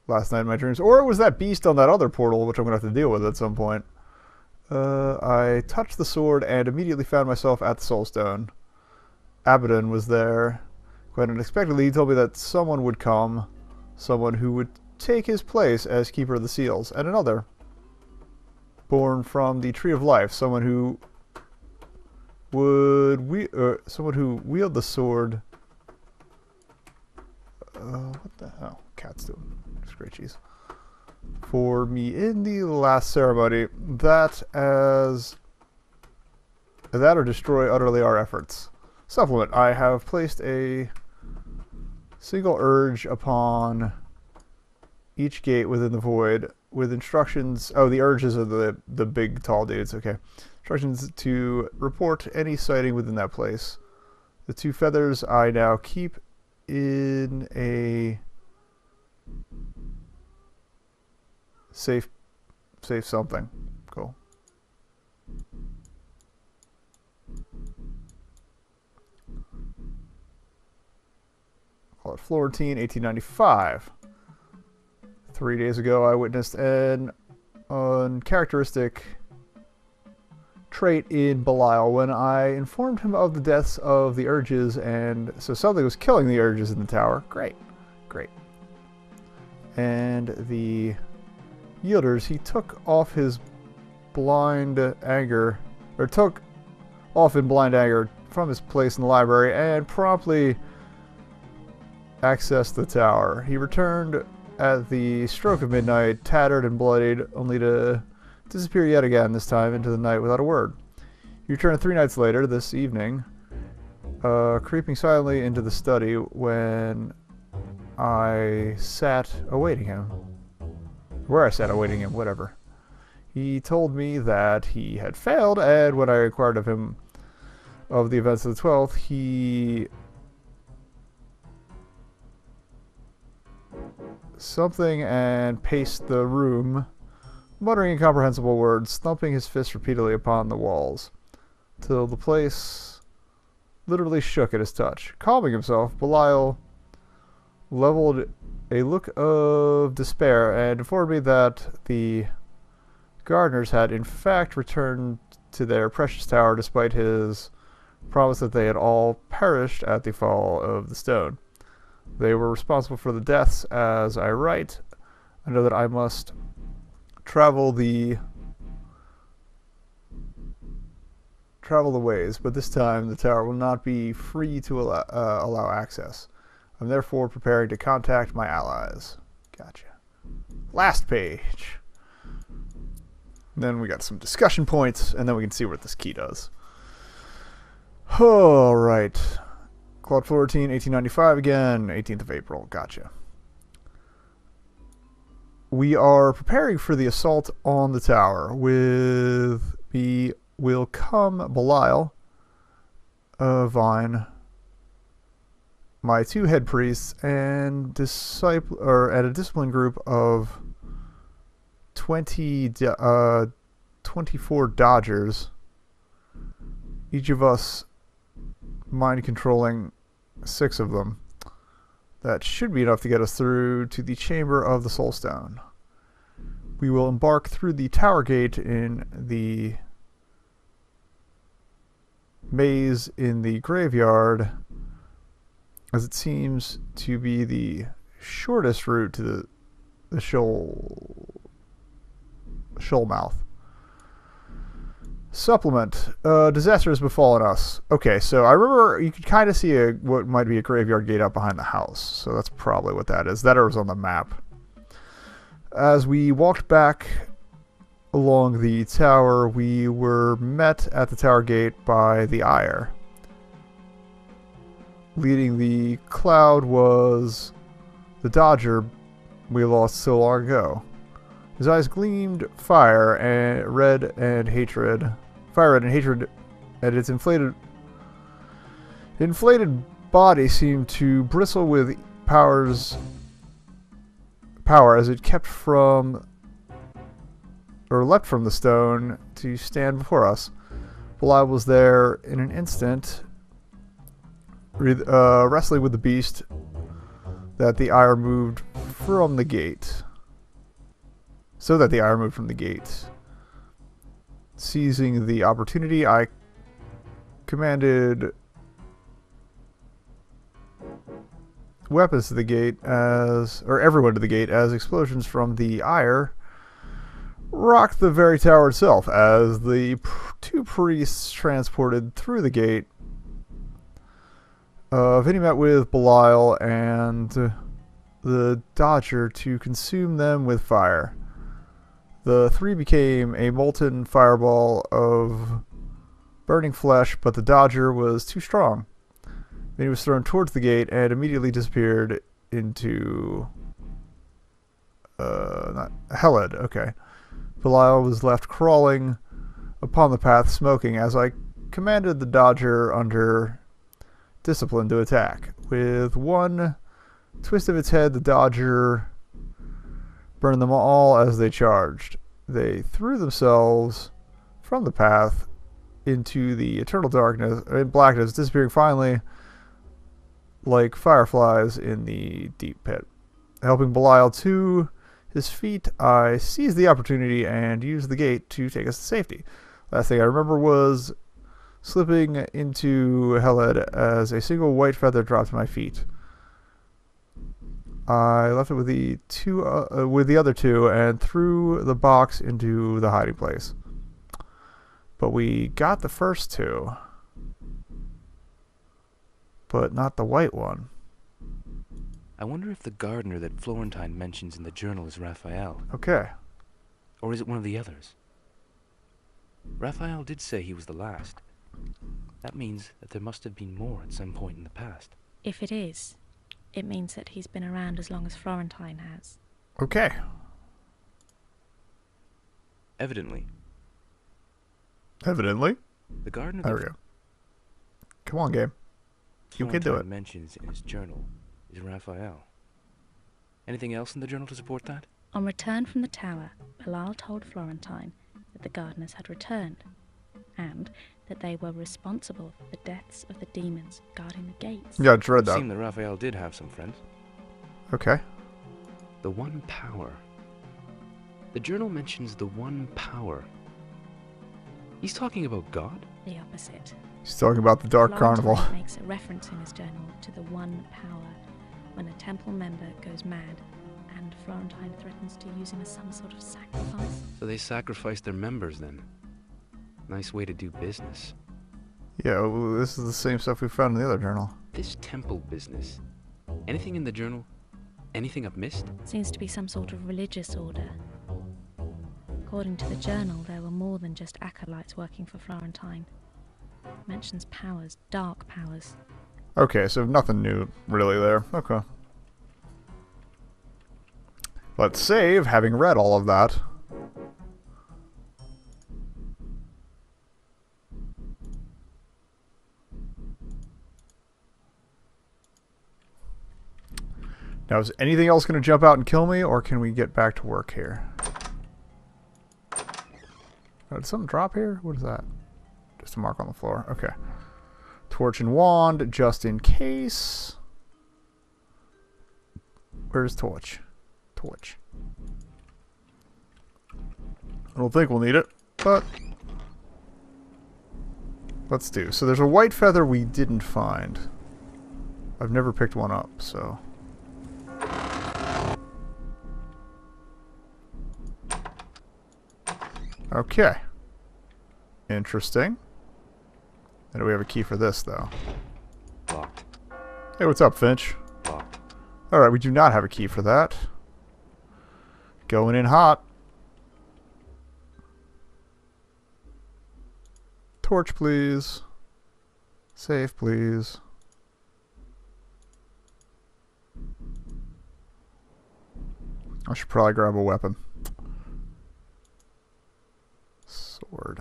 last night in my dreams. Or it was that beast on that other portal, which I'm going to have to deal with at some point. I touched the sword and immediately found myself at the Soul Stone. Abaddon was there. Quite unexpectedly, he told me that someone would come. Someone who would take his place as Keeper of the Seals. And another. Born from the Tree of Life. Someone who someone who wield the sword. What the hell? Cat's doing scratchies. For me in the last ceremony, that or destroy utterly our efforts. Supplement. I have placed a single urge upon each gate within the void with instructions. Oh, the urges are the big tall dudes. Okay. Instructions to report any sighting within that place. The 2 feathers I now keep in a safe something. Cool. Call it Florentine, 1895. 3 days ago, I witnessed an uncharacteristic trait in Belial when I informed him of the deaths of the urges, and so something was killing the urges in the tower. Great. And the yielders, he took off in blind anger from his place in the library and promptly accessed the tower. He returned at the stroke of midnight, tattered and bloodied, only to disappear yet again, this time into the night without a word. He returned 3 nights later, this evening, creeping silently into the study when I sat awaiting him. Where I sat awaiting him, whatever. He told me that he had failed, and when I inquired of him of the events of the 12th, he something and paced the room, muttering incomprehensible words, thumping his fist repeatedly upon the walls, till the place literally shook at his touch. Calming himself, Belial leveled a look of despair and informed me that the gardeners had in fact returned to their precious tower despite his promise that they had all perished at the fall of the stone. They were responsible for the deaths as I write. I know that I must travel the ways, but this time the tower will not be free to allow access. I'm therefore preparing to contact my allies. Gotcha. Last page. Then we got some discussion points, and then we can see what this key does. Alright. Claude Florentine, 1895 again, 18th of April. Gotcha. We are preparing for the assault on the tower. With me will come Belial, Vine, my 2 head priests, and a disciplined group of 24 Dodgers. Each of us mind controlling 6 of them. That should be enough to get us through to the chamber of the Soul Stone. We will embark through the tower gate in the maze in the graveyard, as it seems to be the shortest route to the shoal mouth. Supplement. Disaster has befallen us. Okay, so I remember you could kind of see what might be a graveyard gate up behind the house. So that's probably what that is. That was on the map. As we walked back along the tower, we were met at the tower gate by the Ire. Leading the cloud was the Dodger we lost so long ago. His eyes gleamed fire and red and hatred, and its inflated body seemed to bristle with power as it leapt from the stone to stand before us. Belial was there in an instant, wrestling with the beast that the Ire moved from the gate. so that the eye removed from the gate. Seizing the opportunity, I commanded weapons to the gate or everyone to the gate as explosions from the ire rocked the very tower itself as the two priests transported through the gate. Vinny met with Belial and the Dodger to consume them with fire. The three became a molten fireball of burning flesh, but the Dodger was too strong. Vinny was thrown towards the gate and immediately disappeared into not Heled. Okay. Belial was left crawling upon the path, smoking, as I commanded the Dodger under discipline to attack. With one twist of its head, the Dodger burned them all as they charged. They threw themselves from the path into the eternal darkness and blackness, disappearing finally like fireflies in the deep pit. Helping Belial to his feet, I seized the opportunity and used the gate to take us to safety. Last thing I remember was slipping into Heled as a single white feather dropped to my feet. I left it with the other two and threw the box into the hiding place. But we got the first two, but not the white one. I wonder if the gardener that Florentine mentions in the journal is Raphael. Okay. Or is it one of the others? Raphael did say he was the last. That means that there must have been more at some point in the past. If it is, it means that he's been around as long as Florentine has. Okay. Evidently. Evidently. The gardener There we that go. Come on, game. You can do Florentine it. mentions in his journal is Raphael. Anything else in the journal to support that? On return from the tower, Belial told Florentine that the gardeners had returned, and that they were responsible for the deaths of the demons guarding the gates. Yeah, I just read It that. seemed that Raphael did have some friends. Okay. The One Power. The journal mentions the One Power. He's talking about God? The opposite. He's talking about the Dark Florentine Carnival. makes a reference in his journal to the One Power when a temple member goes mad, and Florentine threatens to use him as some sort of sacrifice. So they sacrificed their members then. Nice way to do business. Yeah, well, this is the same stuff we found in the other journal. This temple business. Anything in the journal? Anything I've missed? Seems to be some sort of religious order. According to the journal, there were more than just acolytes working for Florentine. It mentions powers, dark powers. Okay, so nothing new really there. Okay. Let's save, having read all of that. Now, is anything else going to jump out and kill me, or can we get back to work here? Oh, did something drop here? What is that? Just a mark on the floor. Okay. Torch and wand, just in case. Where's torch? Torch. I don't think we'll need it, but let's do. So there's a white feather we didn't find. I've never picked one up, so. Okay. Interesting. And do we have a key for this, though? Locked. Hey, what's up, Finch? Locked. Alright, we do not have a key for that. Going in hot. Torch, please. Safe, please. I should probably grab a weapon. Sword.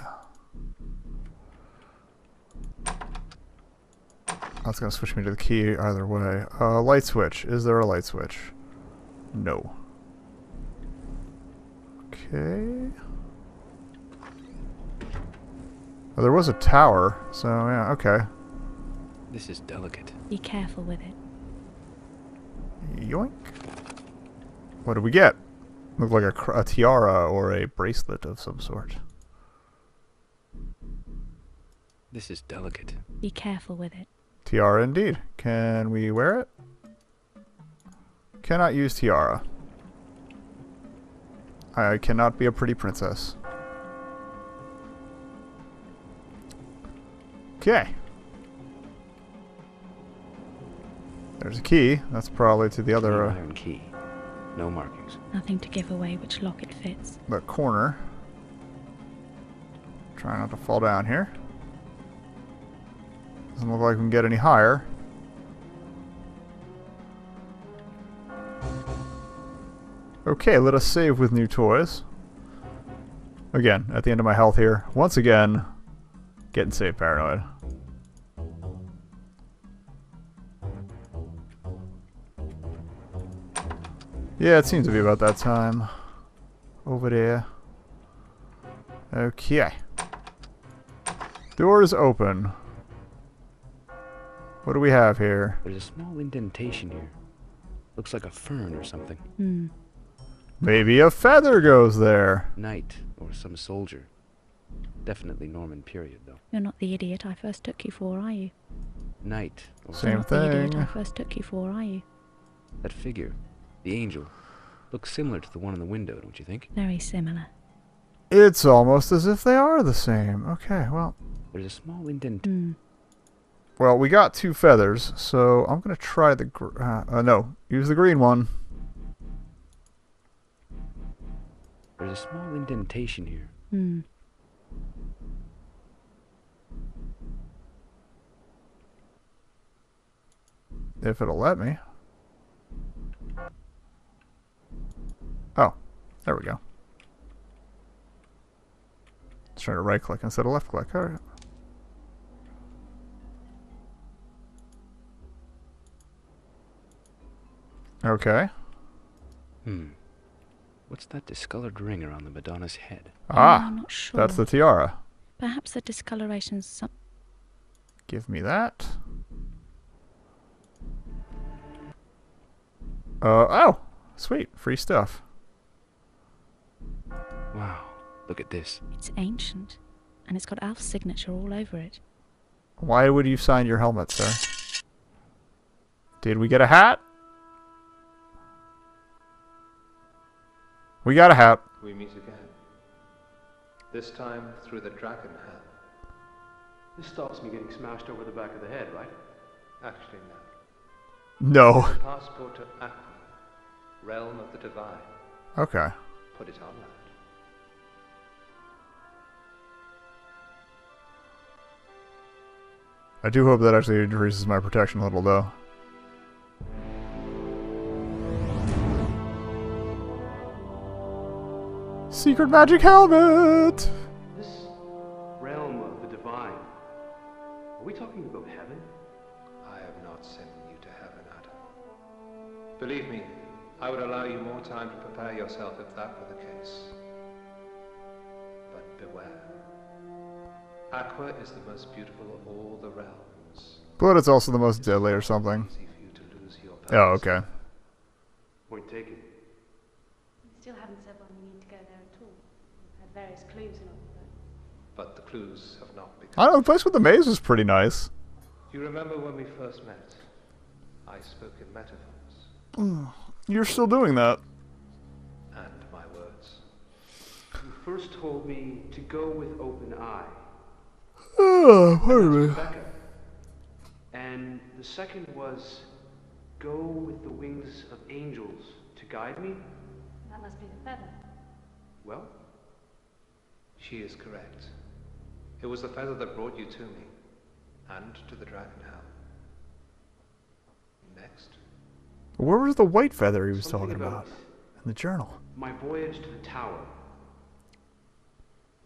That's going to switch me to the key either way. Light switch. Is there a light switch? No. Okay. Oh, there was a tower, so yeah, okay. This is delicate. Be careful with it. Yoink. What do we get? Look like a tiara or a bracelet of some sort. This is delicate. Be careful with it. Tiara indeed. Can we wear it? Cannot use tiara. I cannot be a pretty princess. Okay. There's a key. That's probably to the other Iron key. No markings. Nothing to give away which lock it fits. the corner. Try not to fall down here. Doesn't look like we can get any higher. Okay, let us save with new toys. Again, at the end of my health here. Once again, getting save paranoid. Yeah, it seems to be about that time. Over there. Okay. Door is open. What do we have here? There's a small indentation here. Looks like a fern or something. Hmm. Maybe a feather goes there. Knight or some soldier. Definitely Norman period, though. You're not the idiot I first took you for, are you? Knight or Same You're not the idiot I thing. first took you for, are you? that figure, the angel, looks similar to the one in the window, don't you think? Very similar. It's almost as if they are the same. Okay, well. There's a small indent. Hmm. Well, we got 2 feathers, so I'm going to try the... no, use the green one. There's a small indentation here. Hmm. If it'll let me. Oh, there we go. Let's try to right click instead of left click. Alright. Okay. What's that discolored ring around the Madonna's head? Ah, I'm not sure. that's the tiara. Perhaps the discoloration's some... Give me that. Oh, sweet. Free stuff. Wow, look at this. It's ancient, and it's got Alf's signature all over it. Why would you sign your helmet, sir? Did we get a hat? We got a hat. We meet again. This time through the dragon hell. This stops me getting smashed over the back of the head, right? Actually, no. No. It's a passport to Aqua, realm of the divine. Okay. Put it on that. I do hope that actually increases my protection a little, though. Secret magic helmet! This realm of the divine. Are we talking about heaven? I have not sent you to heaven, Adam. Believe me, I would allow you more time to prepare yourself if that were the case. But beware. Aqua is the most beautiful of all the realms. But it's also the most deadly or something. Easy for you to lose your Oh, purpose. okay. Point taken. You still haven't said when we need to go there at all. We've had various clues and all, but But the clues have not I become. don't know, the place with the maze was pretty nice. You remember when we first met? I spoke in metaphors You're still doing that. and my words. You first told me to go with open eye. Oh, pardon me. Rebecca. And the second was go with the wings of angels to guide me. that must be the feather. Well, She is correct. It was the feather that brought you to me, and to the dragon hell. Next. Where was the white feather he was something talking about? In the journal. my voyage to the tower.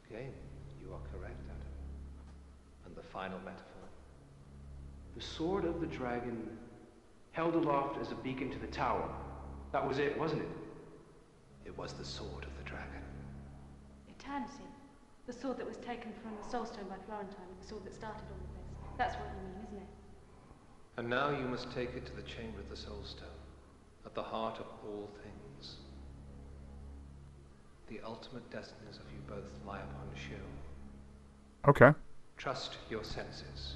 Again, you are correct, Adam. And the final metaphor. The sword of the dragon held aloft as a beacon to the tower. That was it, wasn't it? It was the sword of the dragon. Eternity. The sword that was taken from the soul stone by Florentine, the sword that started all of this. That's what you mean, isn't it? And now you must take it to the chamber of the soul stone, at the heart of all things. The ultimate destinies of you both lie upon Shu. Okay. Trust your senses.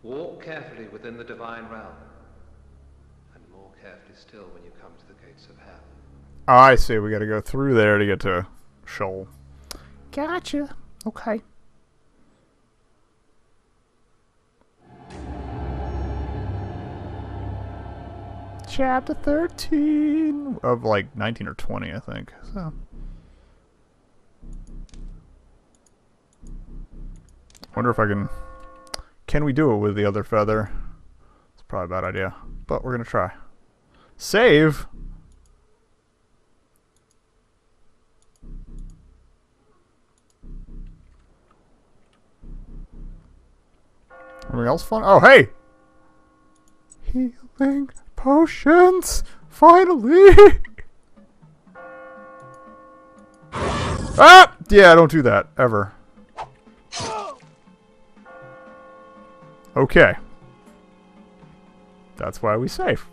Walk carefully within the divine realm, and more carefully still when you come to the gates of hell. Oh, I see. We gotta go through there to get to Shoal. Gotcha. Okay. Chapter 13 of like 19 or 20, I think. So. Wonder if I can... Can we do it with the other feather? It's probably a bad idea, but we're gonna try. Save? Anything else fun? Oh, hey! Healing potions! Finally! Ah! Yeah, don't do that. Ever. Okay. That's why we save.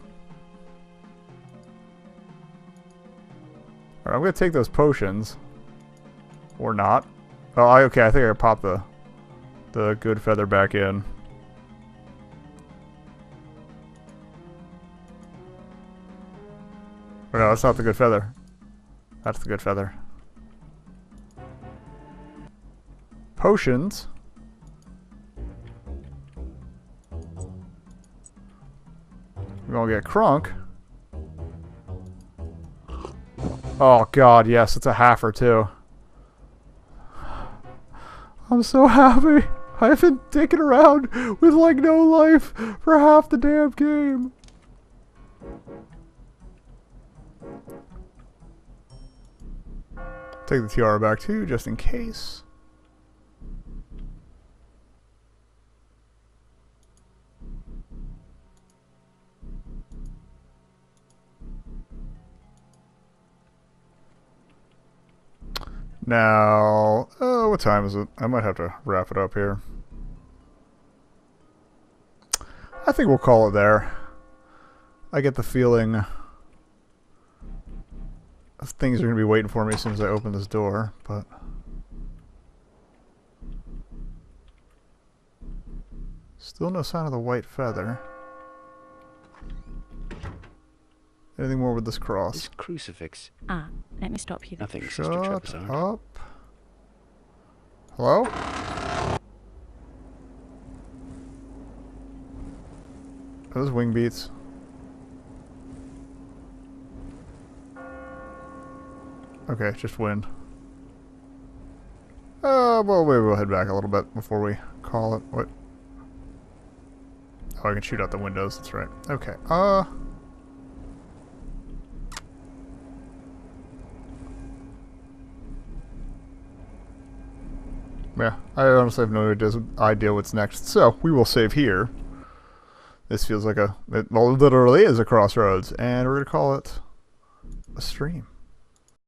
Alright, I'm gonna take those potions. Or not. Oh, okay, I think I can pop the good feather back in. Oh, no, that's not the good feather. That's the good feather. Potions. We're gonna get Crunk. Oh god, yes, it's a halfer too. I'm so happy. I've been dicking around with like no life for half the damn game. Take the tiara back too, just in case. Now, what time is it? I might have to wrap it up here. I think we'll call it there. I get the feeling things are going to be waiting for me as soon as I open this door, but... Still no sign of the white feather. Anything more with this cross? This crucifix. Ah, let me stop you there. Nothing, Sister Shut Trebizond. up. Hello? Those wing beats. Okay, just wind. Well, maybe we'll head back a little bit before we call it. What? Oh, I can shoot out the windows. That's right. Okay. Yeah, I honestly have no idea what's next. So, we will save here. This feels like it literally is a crossroads. And we're going to call it a stream.